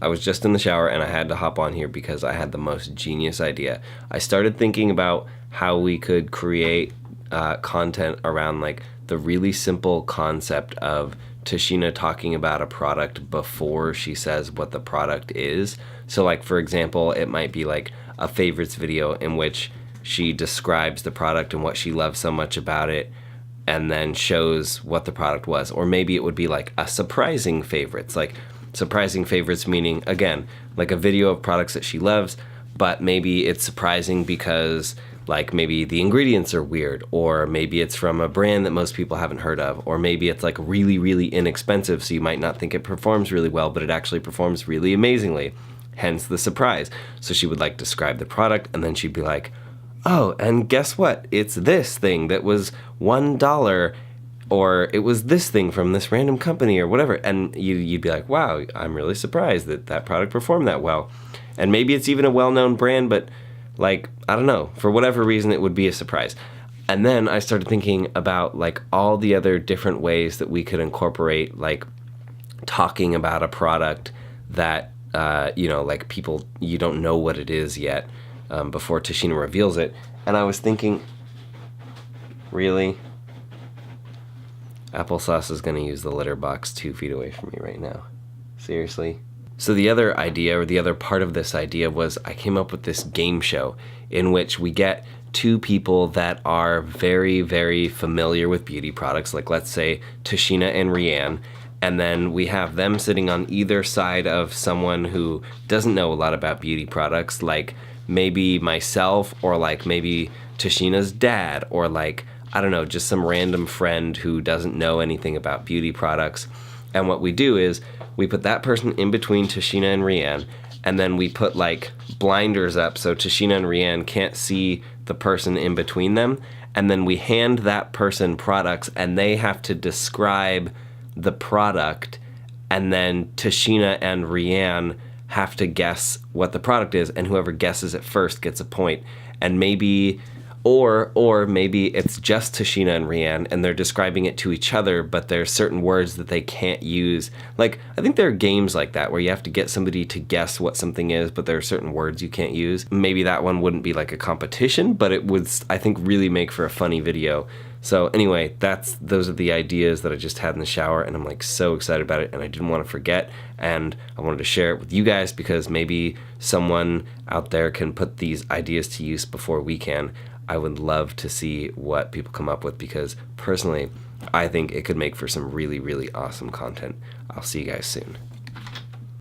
I was just in the shower and I had to hop on here because I had the most genius idea. I started thinking about how we could create content around like the really simple concept of Tashina talking about a product before she says what the product is. So like, for example, it might be like a favorites video in which she describes the product and what she loves so much about it, and then shows what the product was. Or maybe it would be like a surprising favorites, like surprising favorites meaning, again, like a video of products that she loves, but maybe it's surprising because like maybe the ingredients are weird, or maybe it's from a brand that most people haven't heard of, or maybe it's like really, really inexpensive, so you might not think it performs really well, but it actually performs really amazingly, hence the surprise. So she would like describe the product, and then she'd be like, oh, and guess what? It's this thing that was $1, or it was this thing from this random company or whatever. And you'd be like, wow, I'm really surprised that that product performed that well. And maybe it's even a well-known brand, but like, I don't know, for whatever reason, it would be a surprise. And then I started thinking about like all the other different ways that we could incorporate like talking about a product that, like people, you don't know what it is yet before Tashina reveals it. And I was thinking, really? Applesauce is going to use the litter box 2 feet away from me right now. Seriously? So the other idea, or the other part of this idea, was I came up with this game show in which we get 2 people that are very, very familiar with beauty products, like let's say Tashina and Rianne, and then we have them sitting on either side of someone who doesn't know a lot about beauty products, like maybe myself, or like maybe Tashina's dad, or like, I don't know, just some random friend who doesn't know anything about beauty products. And what we do is we put that person in between Tashina and Rianne, and then we put like blinders up so Tashina and Rianne can't see the person in between them. And then we hand that person products and they have to describe the product. And then Tashina and Rianne have to guess what the product is, and whoever guesses it first gets a point. And maybe, or maybe it's just Tashina and Rianne and they're describing it to each other, but there's certain words that they can't use. Like, I think there are games like that where you have to get somebody to guess what something is, but there are certain words you can't use. Maybe that one wouldn't be like a competition, but it would, I think, really make for a funny video. So anyway, those are the ideas that I just had in the shower, and I'm like so excited about it, and I didn't want to forget, and I wanted to share it with you guys because maybe someone out there can put these ideas to use before we can. I would love to see what people come up with because personally, I think it could make for some really, really awesome content. I'll see you guys soon.